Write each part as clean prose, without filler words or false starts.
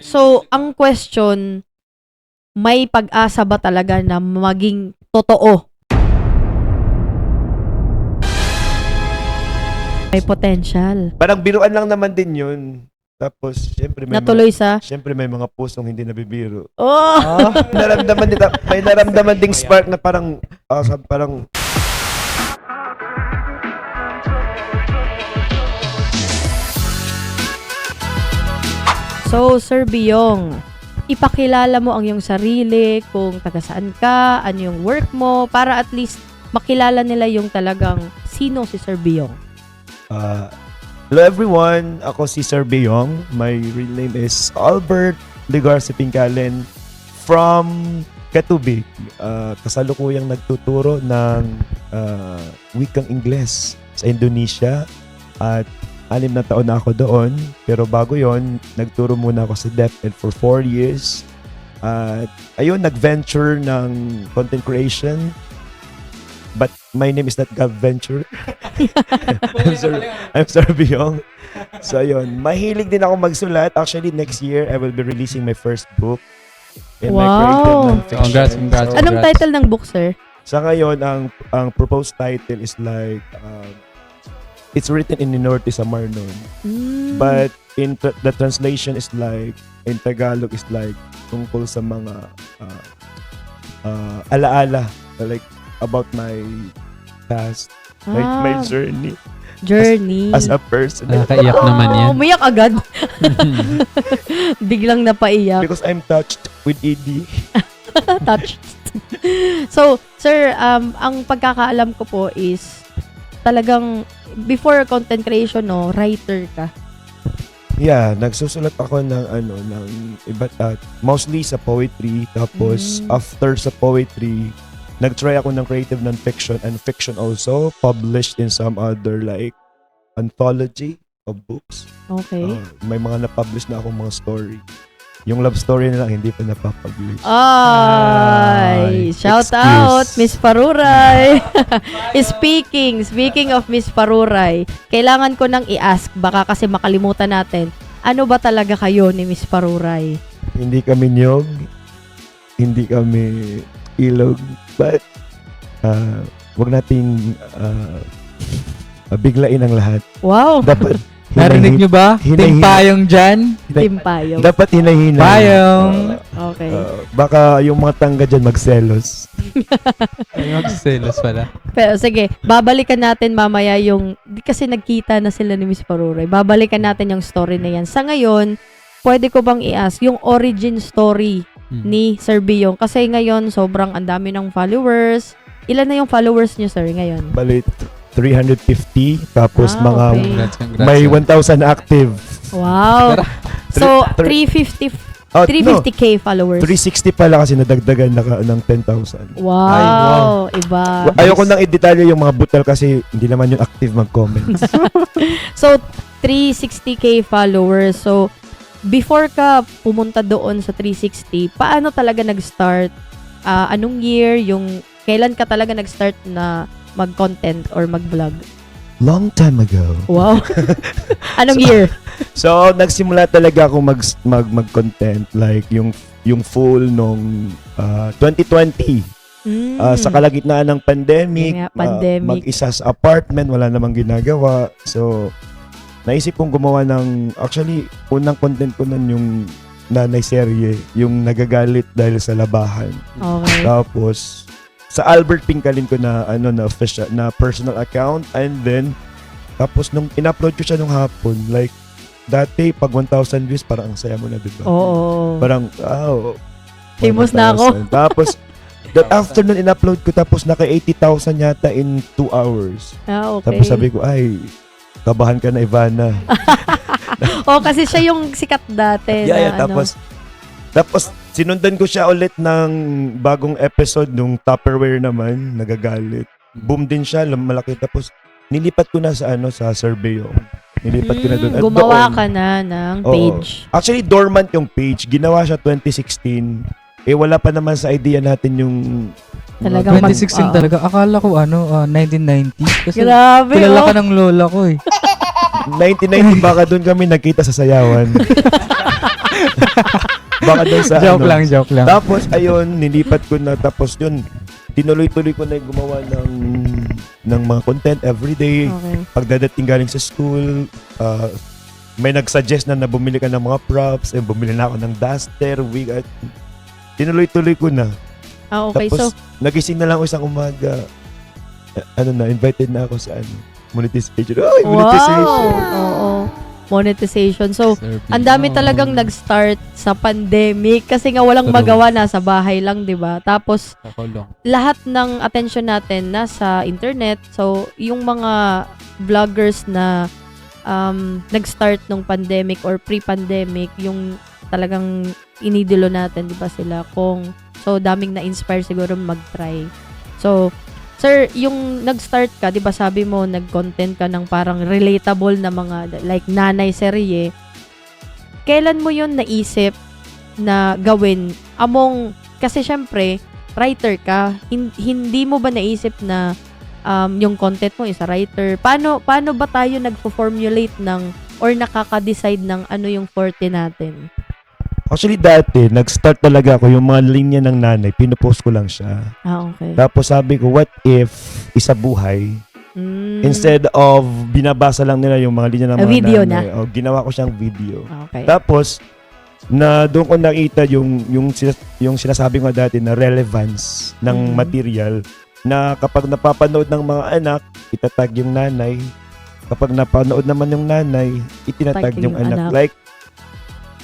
So, ang question, may pag-asa ba talaga na maging totoo? May potential. Parang biruan lang naman din yun. Tapos, Natuloy sa... syempre may mga pusong hindi nabibiro. Oh! May naramdaman ding spark na parang, parang, So, Sir Biyong, ipakilala mo ang iyong sarili, kung taga saan ka, ano yung work mo, para at least makilala nila yung talagang sino si Sir Biyong. hello everyone, ako si Sir Beyong. My real name is Albert Ligarce Pincalen from Katubig. Kasalukuyang nagtuturo ng wikang Ingles sa Indonesia at 6 na taon na ako doon. Pero bago yon, nagturo muna ako sa DepEd for 4 years. At ayun, nag-venture ng content creation. But my name is not Gab Venture. I'm Sir Beyong. So ayun, mahilig din ako magsulat. Actually, next year, I will be releasing my first book. In my creative Wow! nonfiction. Congrats. So, Anong title ng book, sir? sa ngayon, ang proposed title is like, it's written in Norte Samar nun. Mm. But the translation is like, in Tagalog is like, tungkol sa mga alaala. Like, about my past, my journey Journey. as a person. Nakakaiyak naman yan. Umiyak agad. Biglang napaiyak. Because I'm touched with ED. Touched. So, sir, ang pagkakaalam ko po is talagang before content creation, no, writer ka. Yeah, nagsusulat ako ng iba't mostly sa poetry. Tapos after sa poetry, nag-try ako ng creative non-fiction and fiction also, published in some other like anthology of books. Okay. May mga na-publish na akong mga story. Yung love story na lang hindi pa napapublish. Ay, shout Excuse. out, Miss Paruray. Speaking of Miss Paruray, kailangan ko nang i-ask, baka kasi makalimutan natin, ano ba talaga kayo ni Miss Paruray? Hindi kami niyog, hindi kami ilog, but wag nating biglain ang lahat. Wow, Dapat Narinig nyo ba? Hinay-hinay. Ting payong dyan. Team Payong. dapat hinay-hinay. Payong. Okay. Baka yung mga tangga dyan magselos. Ay, magsiselos pala. Pero sige, babalikan natin mamaya yung, di kasi nagkita na sila ni Miss Paruray, babalikan natin yung story na yan. Sa ngayon, pwede ko bang i-ask yung origin story ni Sir Biyong? Kasi ngayon, sobrang ang dami ng followers. Ilan na yung followers niyo, sir, ngayon? Balit 350, tapos mga okay. Congrats. may 1,000 active. Wow. So, Three- 350k followers. 360 pala kasi nadagdagan ng 10,000. Wow, iba. Ayoko nang i-detalye yung mga butal kasi hindi naman yung active mag-comments. So, 360k followers. So, before ka pumunta doon sa 360, paano talaga nag-start? Anong year? Kailan ka talaga nag-start na mag-content or mag-vlog? Long time ago. Wow. Anong year? So, nagsimula talaga ako mag-content like yung full nung 2020. Sa kalagitnaan ng pandemic, Yun nga, pandemic. mag-isa sa apartment, wala namang ginagawa. So, naisip kong gumawa actually, unang content ko nun yung nanay serye, yung nagagalit dahil sa labahan. Okay. Tapos, sa Albert Pincalen ko na official na personal account, and then tapos nung in-upload ko siya nung hapon, like dati pag 1,000 views parang ang saya mo na, diba? Oo. Parang Famous na ako. 1,000. Tapos that afternoon in-upload ko, tapos naka 80,000 yata in 2 hours. Okay. Tapos sabi ko, ay, kabahan ka na, Ivana. kasi siya yung sikat dati. Yeah, na, tapos sinundan ko siya ulit ng bagong episode nung Tupperware naman, nagagalit. Boom din siya, malaki. Tapos nilipat ko na sa survey yung. Nilipat ko na doon. At Gumawa doon, ka na ng oo. page. Actually, dormant yung page. Ginawa siya 2016. Wala pa naman sa idea natin yung Talagang 2016 talaga. Akala ko 1990. Kasi Grabe, kilala ka ng lola ko eh. 1990 baka doon kami nagkita sa sayawan. Baka doon sa Joke lang. Tapos, ayun, nilipat ko na. Tapos yun, tinuloy-tuloy ko na yung gumawa ng mga content everyday. Okay. Pagdadating galing sa school, may nag-suggest na bumili ka ng mga props. Bumili na ako ng duster, wig. At tinuloy-tuloy ko na. Okay, Tapos, so, nagising na lang ako isang umaga. Invited na ako sa monetization. Ay, monetization! wow! Oo. Monetization. So, ang dami talagang nag-start sa pandemic kasi nga walang True. magawa, nasa bahay lang, 'di ba? Tapos Kakulong. lahat ng attention natin nasa internet. So, yung mga vloggers na nag-start nung pandemic or pre-pandemic, yung talagang inidolo natin, 'di ba sila? So daming na-inspire siguro mag-try. So, sir, yung nag-start ka, 'di ba sabi mo nag-content ka ng parang relatable na mga like nanay serye. Kailan mo 'yun naisip na gawin kasi syempre writer ka, hindi mo ba naisip na yung content mo is a writer? Paano ba tayo nagfo-formulate ng or nakaka-decide ng ano yung forte natin? Actually, dati, nag-start talaga ako yung mga linya ng nanay. Pinupost ko lang siya. Okay. Tapos sabi ko, what if isa buhay? Instead of binabasa lang nila yung mga linya ng mga Video nanay. Ginawa ko siyang video. Okay. Tapos, doon ko nakita yung sinasabi ko dati na relevance ng material na kapag napapanood ng mga anak, itatag yung nanay. Kapag napanood naman yung nanay, itinatag yung anak. Like,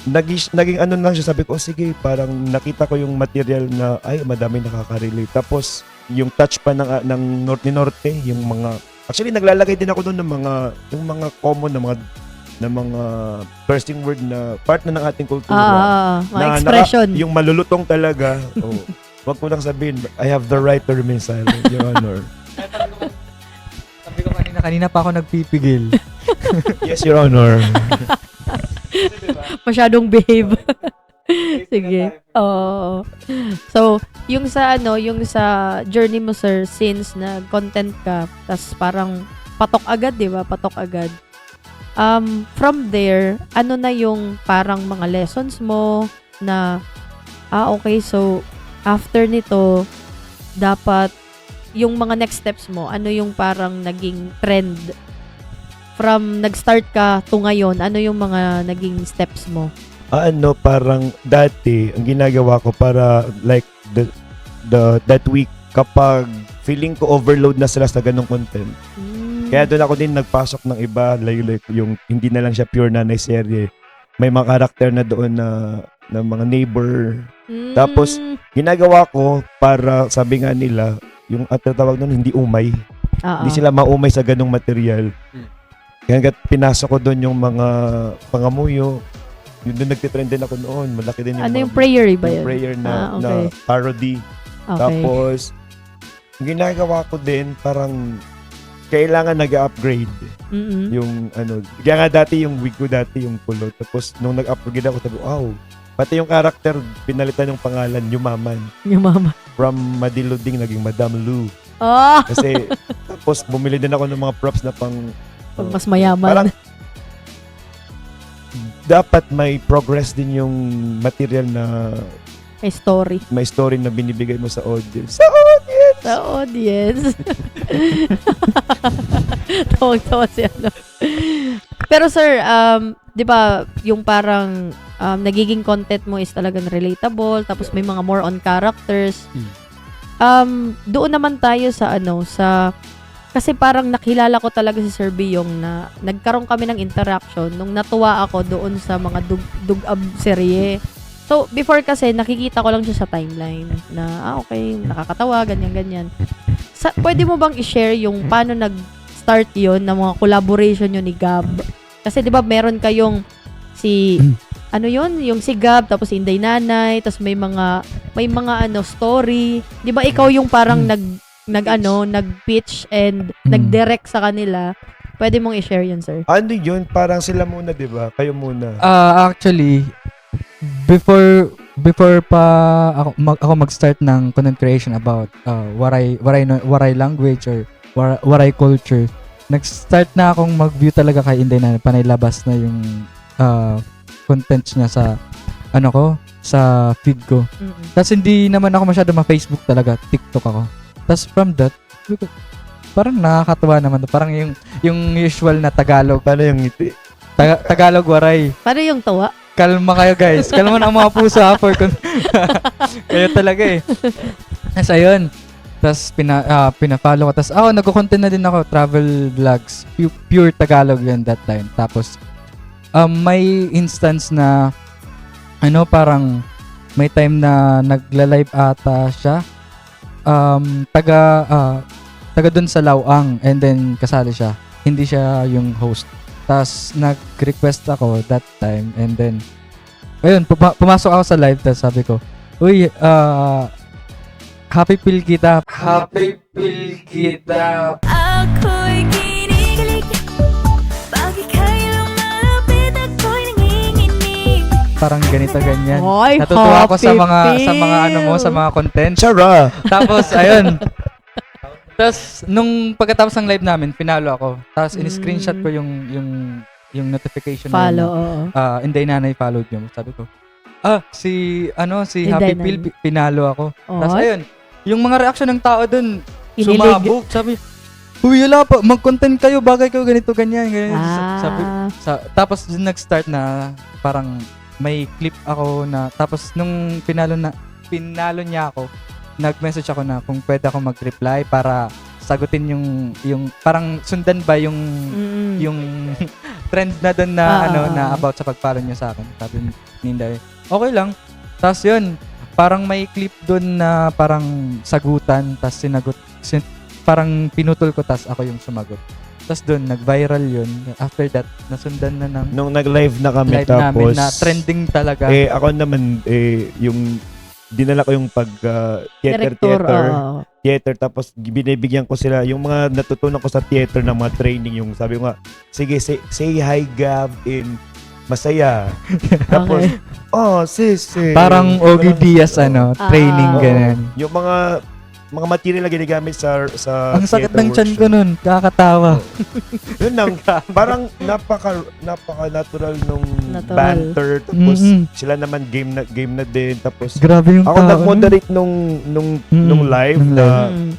naging ano lang siya, sabi ko, sige, parang nakita ko yung material na, ay, madami nakaka-relate. Tapos, yung touch pa ng ni Norte, yung mga, actually, naglalagay din ako doon ng mga common na mga cursing word na part na ng ating kultura. Mga expression. Yung malulutong talaga. Wag ko lang sabihin, I have the right to remain silent, Your Honor. Sabi ko kanina pa ako nagpipigil. Yes, Your Honor. Masyadong behave. Sige. Oo. So, yung sa journey mo, sir, since nag-content ka, tas parang patok agad, 'di ba? Patok agad. From there, ano na yung parang mga lessons mo na okay, so after nito, dapat yung mga next steps mo, ano yung parang naging trend from nag-start ka to ngayon, ano yung mga naging steps mo? Parang dati, ang ginagawa ko para like that week, kapag feeling ko overload na sila sa ganong content. Kaya doon ako din nagpasok ng iba, like yung hindi na lang siya pure nanay serye. May mga karakter na doon na mga neighbor. Tapos, ginagawa ko para, sabi nga nila, yung tatawag nun, hindi umay. Hindi sila maumay sa ganong material. Kaya pinasok ko doon yung mga pangamuyo. Yun doon nagtitrend din ako noon. Malaki din yung ano yung prayer ba yun? Yung prayer na parody. Okay. Tapos, ginagawa ko din parang kailangan nag-upgrade. Yung kaya nga dati yung wig ko dati yung kulot. Tapos nung nag-upgrade ako, sabi, wow, pati yung character, pinalitan yung pangalan, Yumaman. From Madiluding, naging Madam Lou. Kasi, tapos bumili din ako ng mga props na pag mas mayaman. Parang, dapat may progress din yung material na may story na binibigay mo sa audience. Sa audience. Tawag-tawa si ano. Pero sir, di ba, yung parang nagiging content mo is talagang relatable, tapos may mga more on characters. Doon naman tayo sa kasi parang nakilala ko talaga si Sir Beyong na nagkaroon kami ng interaction nung natuwa ako doon sa mga dugab serye. So, before kasi, nakikita ko lang siya sa timeline na, okay, nakakatawa, ganyan-ganyan. Pwede mo bang i-share yung paano nag-start yon ng mga collaboration yun ni Gab? Kasi, di ba, meron kayong yung si Gab, tapos si Inday Nanay, tapos may mga story. Di ba, ikaw yung parang nag-pitch and nag-direct sa kanila. Pwede mong i-share yun, sir? Ano yun? Parang sila muna, di ba? Kayo muna. Actually, before pa ako mag-start ng content creation about Waray language or Waray culture, nag-start na akong mag-view talaga kay Inday na panailabas na yung content niya sa ano ko, sa feed ko. Mm-mm. Tapos hindi naman ako masyado ma-Facebook talaga, TikTok ako. Tapos from that, parang nakakatuwa naman. Parang yung usual na Tagalog. Paano yung ngiti? Tagalog waray. Paano yung tawa? Kalma kayo guys. Kalma na ang mga puso ha. Kayo talaga eh. Tapos ayun. Tapos pina-follow ko. Tapos nagko-content na din ako. Travel vlogs. Pure Tagalog yun that time. Tapos may instance na parang may time na nagla-live ata siya. Taga dun sa Lawang. And then kasali siya. Hindi siya yung host. Tapos nag-request ako that time. And then ayun, pumasok ako sa live. Tapos sabi ko, uy, happy pill kita. Happy pill kita. Ako'y kinikilig, bakit kayo lumalapit, ako'y nanginginig. Parang ganito ganyan. Oy, Natutuwa ako sa mga happy sa mga content. Chara! Tapos ayun. Tapos nung pagkatapos ng live namin, pinalo ako. Tapos in-screenshot ko yung notification Follow, na oo. Inday Nanay followed niyo. Sabi ko, si Inday Happy Nanay. Pill pinalo ako. Tapos Oy. ayun, yung mga reaction ng tao dun, Kinilig. sumabog. Sabi, uy, wala pa, mag-content kayo, bagay kayo, ganito, ganyan. Sabi, tapos dun nag-start na parang may clip ako na, tapos nung pinalo niya ako, nag-message ako na kung pwede ako mag-reply para sagutin yung parang sundan ba yung trend na doon na na about sa pag-follow niya sa akin. Sabi ni Inday, okay lang. Tapos yun, parang may clip doon na parang sagutan, tapos parang pinutol ko, tapos ako yung sumagot. Tapos doon, nag-viral yun. After that, nasundan na ng Nung nag-live na kami, live namin tapos na trending talaga. ako naman yung dinala ko yung Director, theater, tapos binibigyan ko sila yung mga natutunan ko sa theater na mga training, yung sabi ko nga, sige, say hi Gab in Masaya. Tapos, sis. Parang Ogie Diaz, training, Oo. ganun. Yung mga material na ginagamit sa Ang sakit theater ng tiyan ko workshop. nun, kakatawa. Yun lang, parang napaka-natural nung Natural. banter. Tapos Mm-mm. sila naman game na din. Tapos Grabe yung ako tao. nag-moderate nung live nung na Mm.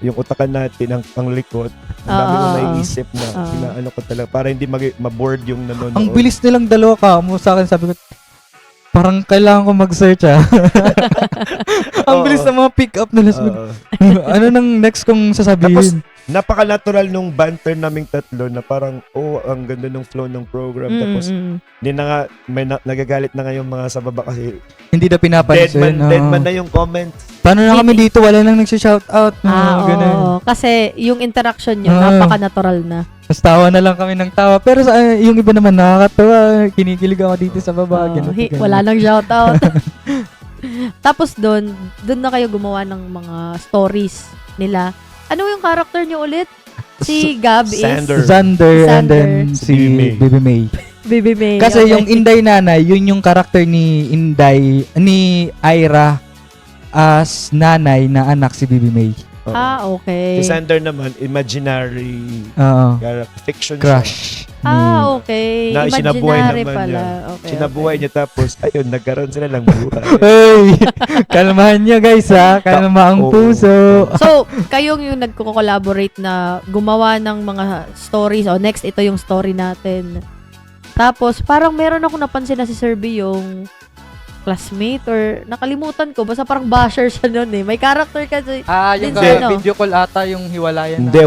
yung utakan natin ang likod. Ang dami ko naiisip na ano ko talaga para hindi ma-board yung nanonood. Ang bilis nilang dalawa ka. Sa akin, sabi ko, parang kailangan ko mag-search Ang Oo. bilis ng mga pick-up nila. Sabi ko, ano nang next kong Tapos, sasabihin? napaka-natural nung banter naming tatlo na parang, ang ganda ng flow ng program. Tapos, hindi na nga, nagagalit na nga yung mga sa baba kasi Hindi na pinapansin. deadman na yung comments. Paano na kami dito? Wala nang nagsha-shoutout. Ganun. Oo. Kasi yung interaction nyo, Ah. napaka-natural na. Tapos tawa na lang kami ng tawa. Pero yung iba naman nakakatawa. Kinikilig ako dito sa baba. Ganun, ganun. Wala nang shoutout. Tapos doon na kayo gumawa ng mga stories nila. Ano yung character nyo ulit? Si Gab Sander. is Xander and Xander. then Si si Bibi May. Bibi May. Bibi May. Kasi Okay. yung Inday Nanay, yun yung karakter ni Ira as nanay na anak si Bibi May. Oo. Okay. Si Sander naman, imaginary Oo. fiction Crush. Okay. Na sinabuhay Imaginary naman pala. niya. Okay, Sinabuhay okay. niya tapos, ayun, nagkaroon sila ng buhay. Hey! Kalmahan niyo guys ha. Kalma ang Oo. puso. So, kayong yung nagko-collaborate na gumawa ng mga stories. Next, ito yung story natin. Tapos, parang meron ako napansin na si Sir B yung classmate or nakalimutan ko. Basta parang basher siya nun eh. May character kasi. Yung Hindi. video call ata yung hiwalayan na. Hindi,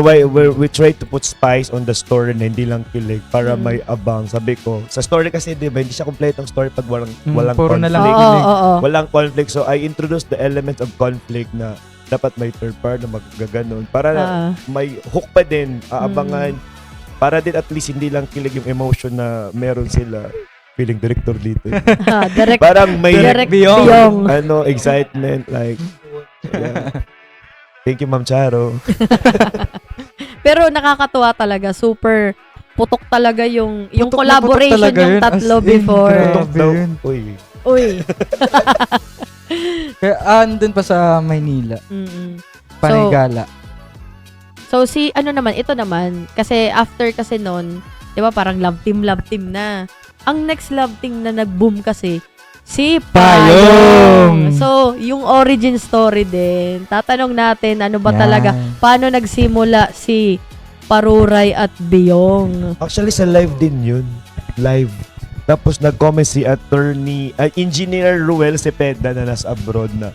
we try to put spice on the story na hindi lang kilig para may abang. Sabi ko, sa story kasi, di ba, hindi siya kompletong story pag walang puro na lang conflict. kilig. Oo. Walang conflict. So, I introduced the elements of conflict na dapat may third part na magaganon. Para may hook pa din, aabangan. Para din at least hindi lang kilig yung emotion na meron sila. Feeling director dito. Direct. Parang may Direct Beyond. Beyond. excitement, like, yeah. Thank you, Ma'am Charo. Pero nakakatuwa talaga. Super putok talaga yung Putok na putok collaboration talaga yung yun. tatlo As in, before. grabe. Putok daw. yun. Uy. Uy. Kaya andun pa sa Maynila. Mm-mm. Panigala. So, ito naman, kasi after kasi nun, di ba parang love team na. Ang next love team na nag-boom kasi, Si Payong. So, yung origin story din, tatanong natin, ano ba Yan. talaga, paano nagsimula si Paruray at Biyong? Actually, sa live din yun. Live. Tapos nag-comment si Engineer Ruel Cepeda na nasa abroad na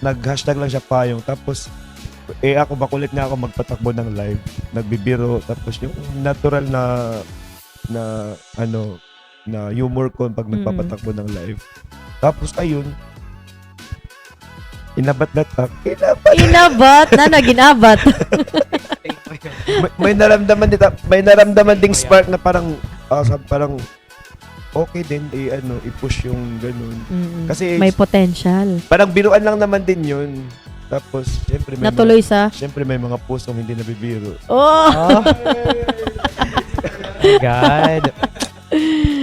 nag-hashtag lang siya Payong. Tapos, ako makulit nga ako magpatakbo ng live. Nagbibiro. Tapos yung natural na humor ko pag nagpapatakbo ng live. Tapos, ayun, inabat na tak. Inabat na naginabat. may naramdaman ding spark na parang parang okay din i-push yung ganun. Kasi may potential. parang biruan lang naman din yun. Tapos syempre Natuloy sa may mga pusong hindi nabibiro. Oh! God.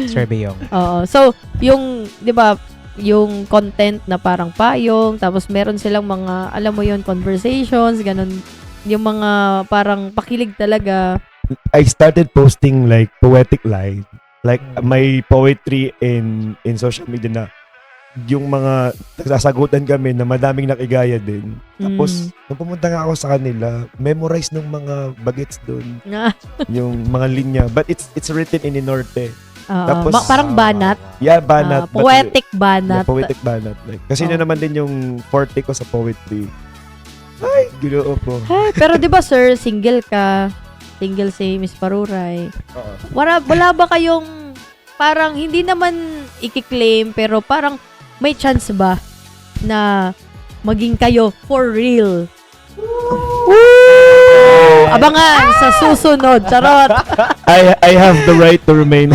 Sir Beyong. Oo. So, yung 'di ba, yung content na parang payong, tapos meron silang mga alam mo yon conversations, ganun, yung mga parang pakilig talaga. I started posting like poetic line. Like may poetry in social media na yung mga nagsasagutan kami na madaming nakigaya din. Tapos, nung pumunta nga ako sa kanila, memorize ng mga bagets doon. Yung mga linya. But it's written in Inorte. Tapos, parang banat. Yeah, banat. Poetic banat. Yeah, poetic banat. Like, kasi yun naman din yung forte ko sa poetry. Ay, ginoo ko. Hey, pero 'di ba sir, single ka? Single si Miss Paruray. Wala ba kayong parang hindi naman i-claim pero parang may chance ba na maging kayo for real? Abangan sa susunod. Charot. I have the right to remain.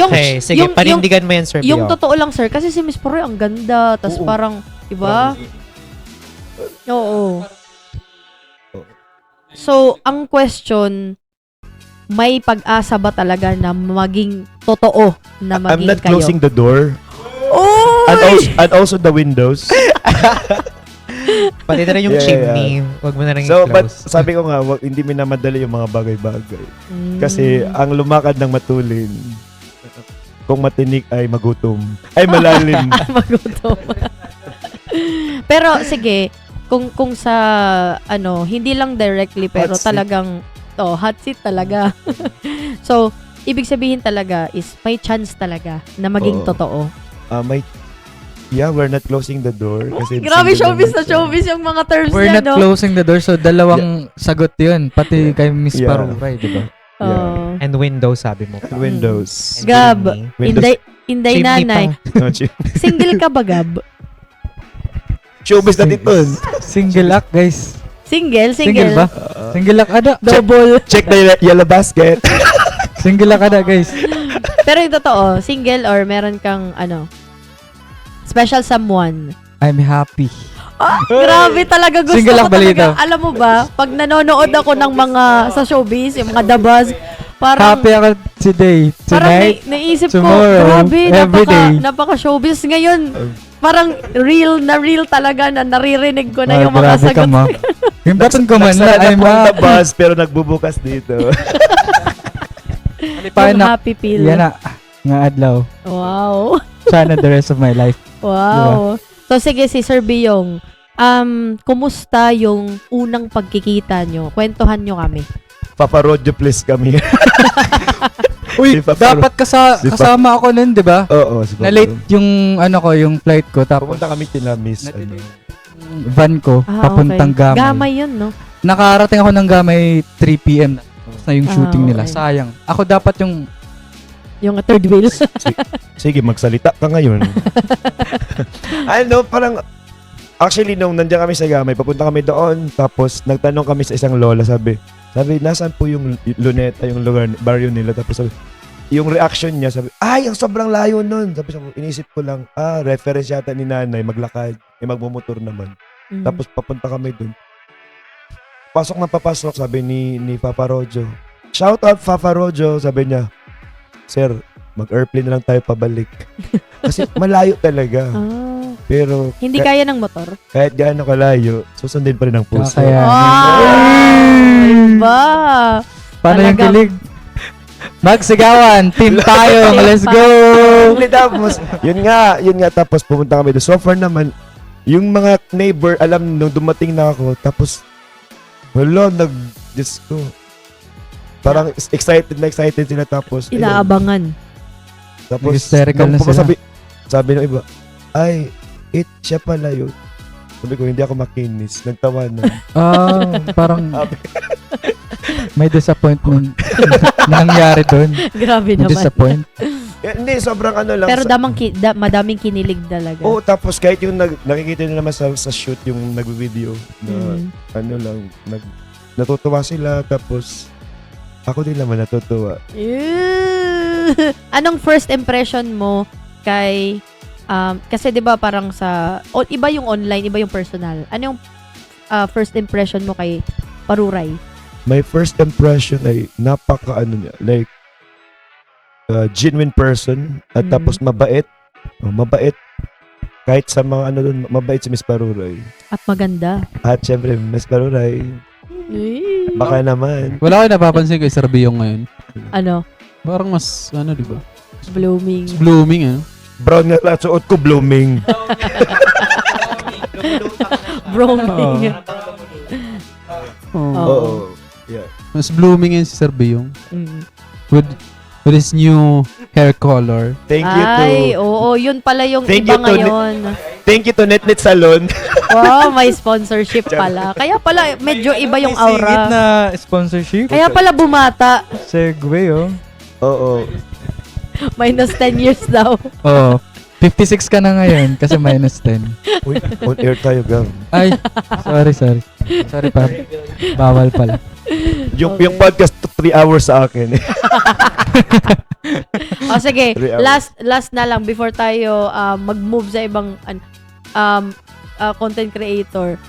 Okay, sige, panindigan mo yan, Sir Yung Beyong. totoo lang sir, kasi si Miss Paruray ang ganda. Tas parang, diba? Oo. So, ang question, may pag-asa ba talaga na maging totoo na I'm maging not kayo? closing the door. Oh! And also the windows. Pati na rin yung Yeah, chimney. Huwag mo na rin So, but i-close. sabi ko nga, hindi minamadali yung mga bagay-bagay. Mm. Kasi ang lumakad ng matulin, kung matinik ay magutom. Ay malalim. Magutom. Pero sige, kung sa hindi lang directly pero Hot seat. talagang hot seat talaga. So, ibig sabihin talaga is may chance talaga na maging Oo. totoo. We're not closing the door. Kasi Grabe, single showbiz naman na siya. showbiz yung mga terms We're niya, not no? closing the door, so dalawang sagot yun. Pati kay Miss Yeah. Paruray, di ba? Oh. And window, sabi mo. Windows. And Gab, chimney. Windows. Inday Chimney nanay. No, Single ka ba, Gab? showbiz na dito. Single act, guys. Single? Single ba? Single act ada. Double. Check the yellow basket. Single act ada, guys. Pero yung totoo, single or meron kang special someone? I'm happy. Grabe talaga, gusto Single ko lang balita. talaga. Alam mo ba, pag nanonood ako ng mga sa showbiz, yung mga dabas, parang Happy ako today, parang tonight. naisip ko, tomorrow, grabe, every day. napaka showbiz ngayon. Parang real talaga na naririnig ko na yung mga grabe ka, sagot. ma. Yung button ko man na, Nagsara I'm na po ang happy. tabas pero nagbubukas dito. Paano? Yung happy feel. Yan na. Nga adlaw. Wow. Sana the rest of my life. Wow. So sige, si Sir Beyong, kumusta yung unang pagkikita nyo? Kwentuhan nyo kami. Paparodyo please kami. Uy, Si Papa dapat kasama ako nun, di ba? Oo, si Na late yung yung flight ko tapos Pupunta kami kina Miss. van ko papuntang Gamay. Gamay yun, no? Nakarating ako ng Gamay 3 PM na yung shooting nila. okay. Sayang. Ako dapat yung Yung third wheel. Sige, magsalita ka ngayon. Parang actually nung nandiyan kami sa Gamay, papunta kami doon, tapos nagtanong kami sa isang lola, sabi, nasaan po yung Luneta, yung lugar, barrio nila, tapos sabi, yung reaction niya, sabi, ay, ang sobrang layo nun. Tapos inisip ko lang, reference yata ni nanay, maglakad, magmumotor naman. Mm. Tapos papunta kami dun. Pasok na papasok, sabi ni Papa Rojo. Shout out Papa Rojo, sabi niya, Sir, mag-airplane na lang tayo pabalik. Kasi malayo talaga. Pero Hindi kaya ng motor? kahit gaano kalayo, susundin pa rin ang puso. Kaya, Wow! Iba! paano yung Talagang- kilig? Magsigawan, team tayo, let's go! Hindi, tapos, yun nga, tapos pumunta kami doon. So far naman, yung mga neighbor, alam nung dumating na ako, tapos, Diyos ko. Parang excited sila, tapos, ayun. Inaabangan. Tapos, Hysterical na sila. sabi ng iba, ay, siya pala yun. Sabi ko, hindi ako makinis. Nagtawa na. Parang may disappointment na nangyari doon. Grabe naman. Disappoint. Hindi, sobrang ano lang. Pero madaming kinilig talaga. Oo, tapos kahit yung nakikita nyo naman sa shoot, yung nag-video, na ano lang, natutuwa sila, tapos ako din naman natutuwa. Anong first impression mo kay kasi 'di ba parang iba yung online, iba yung personal. Ano yung first impression mo kay Paruray? My first impression ay niya, like genuine person at tapos mabait. Mabait. Kahit sa mga doon, mabait si Miss Paruray. At maganda. At syempre, Miss Paruray, baka naman. Wala kayo napapansin kay Sir Beyong ngayon. Ano? Parang mas, di ba? Blooming. Blooming, Brown nga lang, suot ko blooming. Blooming. Oo. Oo. Yeah. Mas blooming yan si Sir Beyong. Mm. With his new hair color. Thank you to... Ay, oo, yun pala yung Thank iba you to ngayon. Thank you to NetNet Salon. Wow, may sponsorship pala. Kaya pala medyo iba yung Singit aura. na sponsorship. Kaya pala bumata. Segway, oh. Oo. Minus 10 years daw. Oo. 56 ka na ngayon kasi minus 10. Uy, on air tayo, Gav. Ay, sorry. Sorry, pa. Bawal pala. Yung podcast 3 hours sa akin. O sige, 3 hours. last na lang before tayo mag-move sa ibang content creator.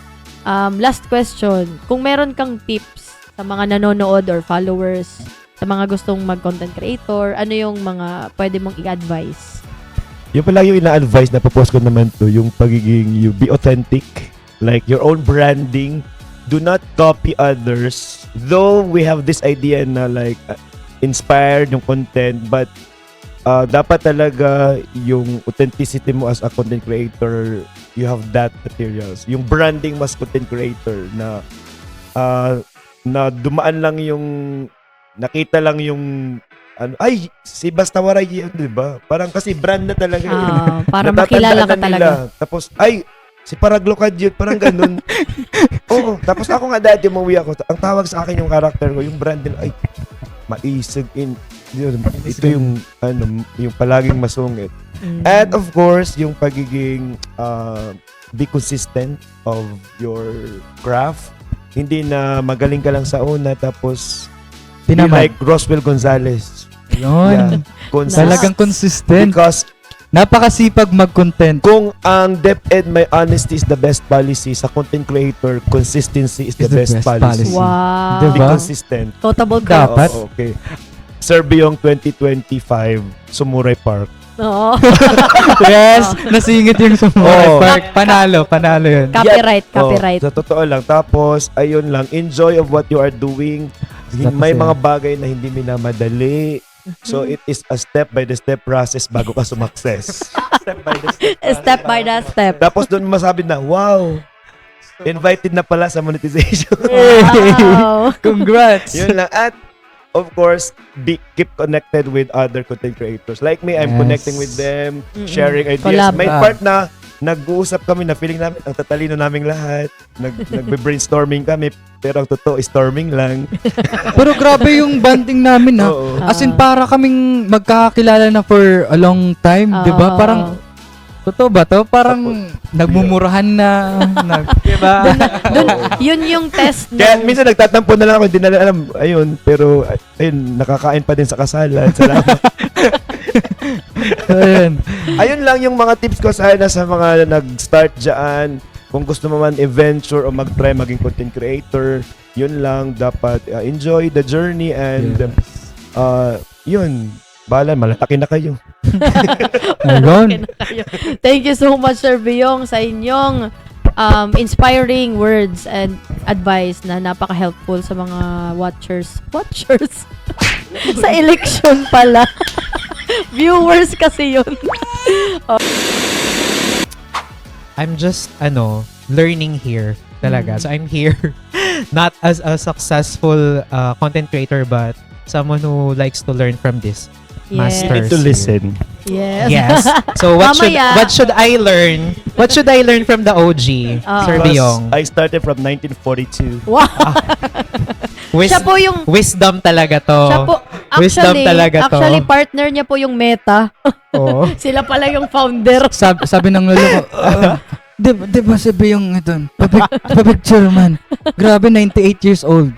Last question. Kung meron kang tips sa mga nanonood or followers, sa mga gustong mag-content creator, ano yung mga pwede mong i-advise? Yung pala yung ina-advise na post ko naman to, yung pagiging, you be authentic, like your own branding. Do not copy others. Though we have this idea na like inspired yung content, but dapat talaga yung authenticity mo as a content creator, you have that materials. Yung branding mas content creator na na dumaan lang yung nakita lang yung ay, si Basta Waray yun, di ba? Parang kasi brand na talaga yun. Para Natatandaan makilala ka na talaga. nila. Tapos, ay, si Paraglokad yun, parang ganun. Oo, tapos ako nga dati umuwi ako, ang tawag sa akin yung character ko, yung brand nila, ay, maisig in, yun, ito yung, yung palaging masungit. And of course, yung pagiging, be consistent of your craft. Hindi na magaling ka lang sa una, tapos, be like Roswell Gonzalez. Yun. Talagang consistent. Because Napakasipag mag-content. kung ang DepEd may honesty is the best policy, sa content creator, consistency is the best policy. Wow. Be Diba? consistent. Quotable Dapat. quotes. Oo, okay. Sir Beyong 2025, Sumuray Park. Oo. Yes, nasingit yung Sumuray Oo. Park. Panalo yun. Copyright. Sa totoo lang. Tapos, ayun lang, enjoy of what you are doing. Tapos May yan. mga bagay na hindi minamadali. So, it is a step-by-the-step process bago ka sumakses. Step by step. Tapos doon masabi na, wow, invited na pala sa monetization. Wow. Congrats! Yun lang. At, of course, keep connected with other content creators. Like me, I'm Yes. connecting with them, Mm-mm. sharing ideas. Collab. May part na nag-uusap kami na feeling namin ang tatalino naming lahat. Nagbe-brainstorming kami, pero ang totoo, storming lang. Pero grabe yung banding namin ha. Oo. As in para kaming magkakakilala na for a long time, 'di ba? Parang totoo ba to? Parang nagmumurahan na, diba? Yun yung test Kaya ng minsan nagtatampo na lang ako, hindi na alam. Ayun, pero ayun, nakakain pa din sa kasalan. Salamat. Ayun. Ayun lang yung mga tips ko sana sa mga nag-start dyan. Kung gusto mo man i-venture o mag-try maging content creator, yun lang, dapat enjoy the journey and yun, bahala, malalaki na kayo. Ayun. Thank you so much, Sir Beyong, sa inyong inspiring words and advice na napaka-helpful sa mga watchers. Sa election pala. Viewers kasi yun. I'm just, learning here talaga. So I'm here not as a successful content creator, but someone who likes to learn from this. Yes. You need to listen. Yes. Yes. So Mamaya. what should I learn? What should I learn from the OG, Sir Because Beyong? I started from 1942. Wow. Siya po yung Wisdom talaga to. siya po Wisdom talaga to. actually partner niya po yung Meta. Oo. Sila pala yung founder. Sabi ng lolo ko, di ba sabi yung ito, papicture man. Grabe, 98 years old.